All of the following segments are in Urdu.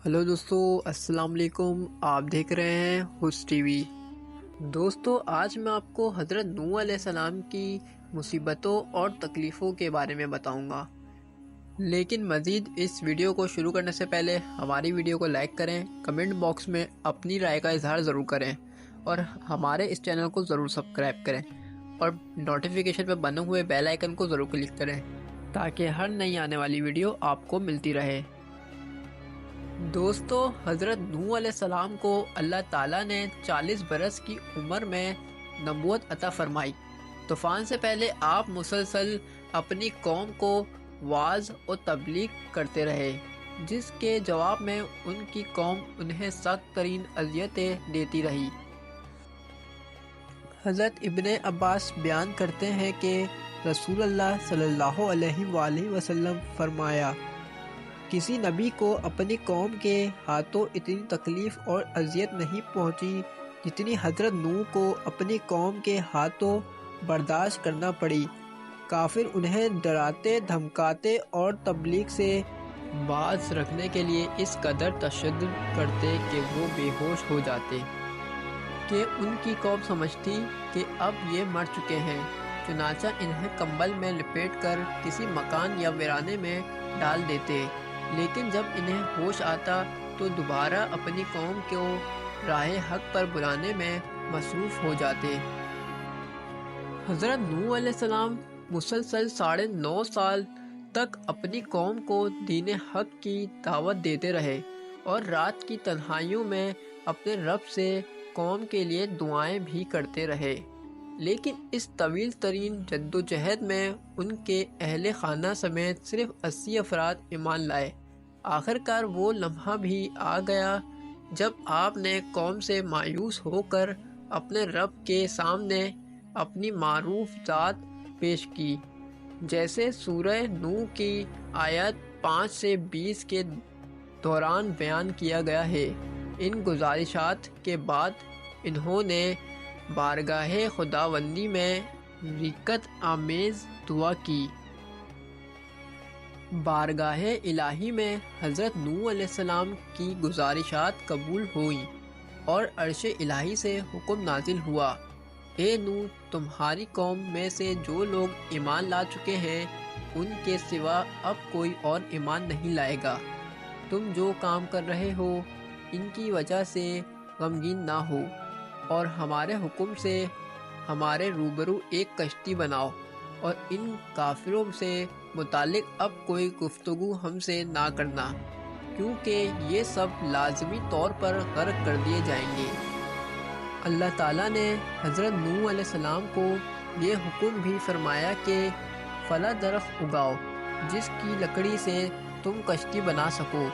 ہلو دوستو، السلام علیکم۔ آپ دیکھ رہے ہیں حس ٹی وی۔ دوستو، آج میں آپ کو حضرت نوح علیہ السلام کی مصیبتوں اور تکلیفوں کے بارے میں بتاؤں گا، لیکن مزید اس ویڈیو کو شروع کرنے سے پہلے ہماری ویڈیو کو لائک کریں، کمنٹ باکس میں اپنی رائے کا اظہار ضرور کریں اور ہمارے اس چینل کو ضرور سبسکرائب کریں اور نوٹیفیکیشن پہ بنے ہوئے بیل آئیکن کو ضرور کلک کریں تاکہ ہر نئی آنے والی ویڈیو آپ کو ملتی رہے۔ دوستو، حضرت نوح علیہ السلام کو اللہ تعالیٰ نے 40 برس کی عمر میں نبوت عطا فرمائی۔ طوفان سے پہلے آپ مسلسل اپنی قوم کو وعظ و تبلیغ کرتے رہے، جس کے جواب میں ان کی قوم انہیں سخت ترین اذیتیں دیتی رہی۔ حضرت ابن عباس بیان کرتے ہیں کہ رسول اللہ صلی اللہ علیہ وآلہ وسلم فرمایا، کسی نبی کو اپنی قوم کے ہاتھوں اتنی تکلیف اور اذیت نہیں پہنچی جتنی حضرت نوح کو اپنی قوم کے ہاتھوں برداشت کرنا پڑی۔ کافر انہیں ڈراتے دھمکاتے اور تبلیغ سے باز رکھنے کے لیے اس قدر تشدد کرتے کہ وہ بے ہوش ہو جاتے کہ ان کی قوم سمجھتی کہ اب یہ مر چکے ہیں، چنانچہ انہیں کمبل میں لپیٹ کر کسی مکان یا ویرانے میں ڈال دیتے، لیکن جب انہیں ہوش آتا تو دوبارہ اپنی قوم کو راہ حق پر بلانے میں مصروف ہو جاتے۔ حضرت نوح علیہ السلام مسلسل 9.5 سال تک اپنی قوم کو دین حق کی دعوت دیتے رہے اور رات کی تنہائیوں میں اپنے رب سے قوم کے لیے دعائیں بھی کرتے رہے، لیکن اس طویل ترین جدوجہد میں ان کے اہل خانہ سمیت صرف 80 افراد ایمان لائے۔ آخرکار وہ لمحہ بھی آ گیا جب آپ نے قوم سے مایوس ہو کر اپنے رب کے سامنے اپنی معروف ذات پیش کی، جیسے سورہ نوح کی آیت 5 سے 20 کے دوران بیان کیا گیا ہے۔ ان گزارشات کے بعد انہوں نے بارگاہ خداوندی میں رقت آمیز دعا کی۔ بارگاہ الہی میں حضرت نوح علیہ السلام کی گزارشات قبول ہوئیں اور عرش الہی سے حکم نازل ہوا، اے نوح، تمہاری قوم میں سے جو لوگ ایمان لا چکے ہیں ان کے سوا اب کوئی اور ایمان نہیں لائے گا۔ تم جو کام کر رہے ہو ان کی وجہ سے غمگین نہ ہو اور ہمارے حکم سے ہمارے روبرو ایک کشتی بناؤ، اور ان کافروں سے متعلق اب کوئی گفتگو ہم سے نہ کرنا، کیونکہ یہ سب لازمی طور پر غرق کر دیے جائیں گے۔ اللہ تعالیٰ نے حضرت نوح علیہ السلام کو یہ حکم بھی فرمایا کہ فلاں درخت اگاؤ جس کی لکڑی سے تم کشتی بنا سکو۔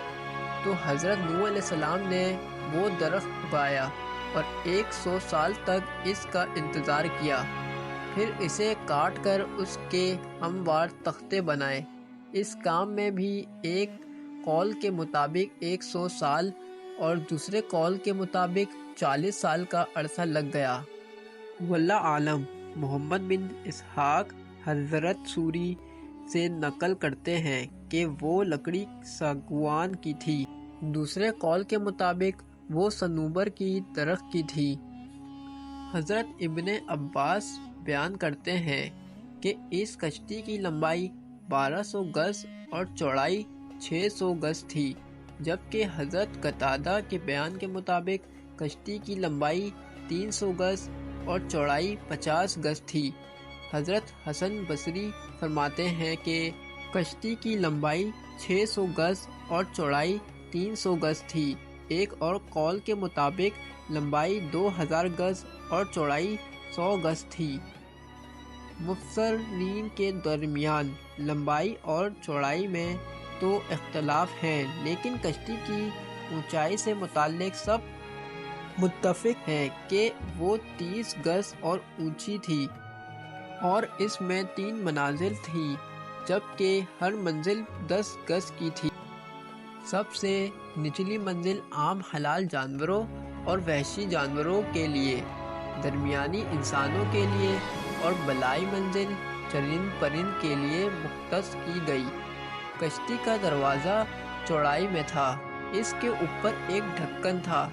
تو حضرت نوح علیہ السلام نے وہ درخت اگایا اور 100 سال تک اس کا انتظار کیا، پھر اسے کاٹ کر اس کے ہموار تختے بنائے۔ اس کام میں بھی ایک قول کے مطابق 100 سال اور دوسرے قول کے مطابق 40 سال کا عرصہ لگ گیا۔ واللہ عالم۔ محمد بن اسحاق حضرت سوری سے نقل کرتے ہیں کہ وہ لکڑی ساگوان کی تھی، دوسرے قول کے مطابق وہ صنوبر کی درخت کی تھی۔ حضرت ابن عباس بیان کرتے ہیں کہ اس کشتی کی لمبائی 1200 گز اور چوڑائی 600 گز تھی، جبکہ حضرت قتادہ کے بیان کے مطابق کشتی کی لمبائی 300 گز اور چوڑائی 50 گز تھی۔ حضرت حسن بصری فرماتے ہیں کہ کشتی کی لمبائی 600 گز اور چوڑائی 300 گز تھی۔ ایک اور قول کے مطابق لمبائی 2000 گز اور چوڑائی 100 گز تھی۔ مفسرین کے درمیان لمبائی اور چوڑائی میں تو اختلاف ہیں، لیکن کشتی کی اونچائی سے متعلق سب متفق ہیں کہ وہ 30 گز اور اونچی تھی اور اس میں 3 منازل تھیں، جبکہ ہر منزل 10 گز کی تھی۔ سب سے نچلی منزل عام حلال جانوروں اور وحشی جانوروں کے لیے، درمیانی انسانوں کے لیے اور بالائی منزل چرند پرند کے لیے مختص کی گئی۔ کشتی کا دروازہ چوڑائی میں تھا اس کے اوپر ایک ڈھکن تھا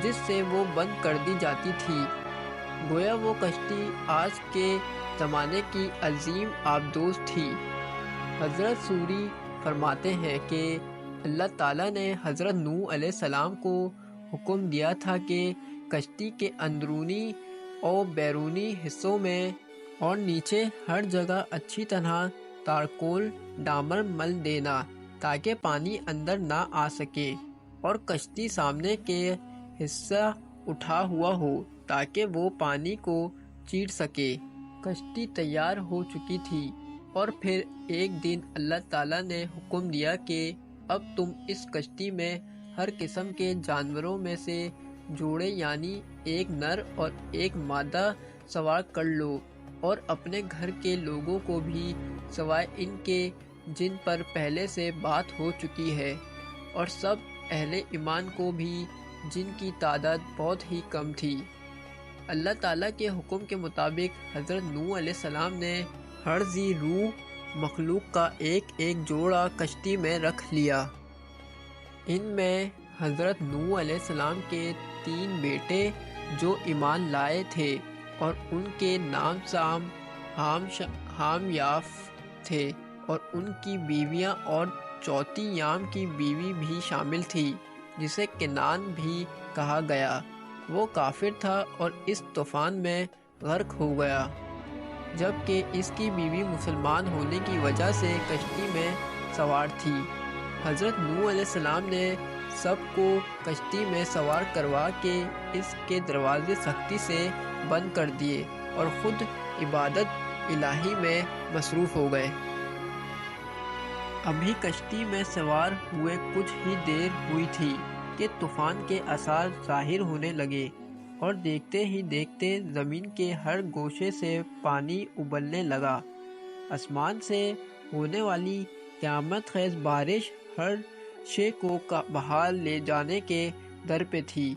جس سے وہ بند کر دی جاتی تھی۔ گویا وہ کشتی آج کے زمانے کی عظیم آبدوز تھی۔ حضرت سوری فرماتے ہیں کہ اللہ تعالیٰ نے حضرت نوح علیہ السلام کو حکم دیا تھا کہ کشتی کے اندرونی اور بیرونی حصوں میں اور نیچے ہر جگہ اچھی طرح تارکول ڈامر مل دینا تاکہ پانی اندر نہ آ سکے، اور کشتی سامنے کے حصہ اٹھا ہوا ہو تاکہ وہ پانی کو چیر سکے۔ کشتی تیار ہو چکی تھی، اور پھر ایک دن اللہ تعالیٰ نے حکم دیا کہ اب تم اس کشتی میں ہر قسم کے جانوروں میں سے جوڑے یعنی ایک نر اور ایک مادہ سوار کر لو، اور اپنے گھر کے لوگوں کو بھی سوائے ان کے جن پر پہلے سے بات ہو چکی ہے، اور سب اہل ایمان کو بھی جن کی تعداد بہت ہی کم تھی۔ اللہ تعالیٰ کے حکم کے مطابق حضرت نوح علیہ السلام نے ہر ذی روح مخلوق کا ایک ایک جوڑا کشتی میں رکھ لیا۔ ان میں حضرت نوح علیہ السلام کے 3 بیٹے جو ایمان لائے تھے، اور ان کے نام سام حام یاف تھے، اور ان کی بیویاں اور چوتھی یام کی بیوی بھی شامل تھی جسے کنعان بھی کہا گیا۔ وہ کافر تھا اور اس طوفان میں غرق ہو گیا، جبکہ اس کی بیوی مسلمان ہونے کی وجہ سے کشتی میں سوار تھی۔ حضرت نوح علیہ السلام نے سب کو کشتی میں سوار کروا کے اس کے دروازے سختی سے بند کر دیے اور خود عبادت الہی میں مصروف ہو گئے۔ ابھی کشتی میں سوار ہوئے کچھ ہی دیر ہوئی تھی کہ طوفان کے آثار ظاہر ہونے لگے، اور دیکھتے ہی دیکھتے زمین کے ہر گوشے سے پانی ابلنے لگا۔ آسمان سے ہونے والی قیامت خیز بارش ہر شے کو بہا لے جانے کے در پہ تھی،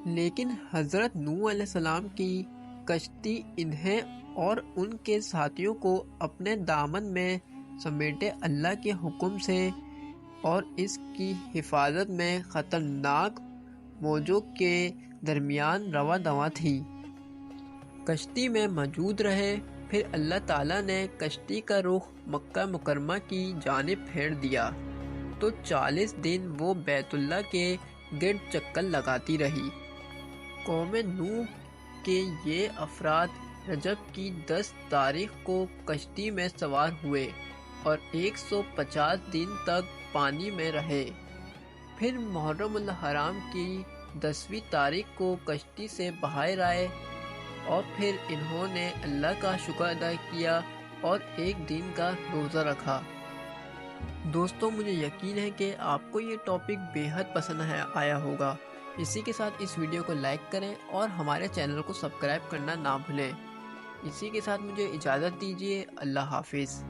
لیکن حضرت نوح علیہ السلام کی کشتی انہیں اور ان کے ساتھیوں کو اپنے دامن میں سمیٹے اللہ کے حکم سے اور اس کی حفاظت میں خطرناک موجوں کے درمیان رواں دواں تھی۔ کشتی میں موجود رہے، پھر اللہ تعالیٰ نے کشتی کا رخ مکہ مکرمہ کی جانب پھیر دیا، تو 40 دن وہ بیت اللہ کے گرد چکر لگاتی رہی۔ قوم نوح کے یہ افراد رجب کی 10 تاریخ کو کشتی میں سوار ہوئے اور 150 دن تک پانی میں رہے۔ پھر محرم الحرام کی 10ویں تاریخ کو کشتی سے باہر آئے، اور پھر انہوں نے اللہ کا شکر ادا کیا اور ایک دن کا روزہ رکھا۔ دوستوں، مجھے یقین ہے کہ آپ کو یہ ٹاپک بے حد پسند آیا ہوگا۔ اسی کے ساتھ اس ویڈیو کو لائک کریں اور ہمارے چینل کو سبسکرائب کرنا نہ بھولیں۔ اسی کے ساتھ مجھے اجازت دیجیے۔ اللہ حافظ۔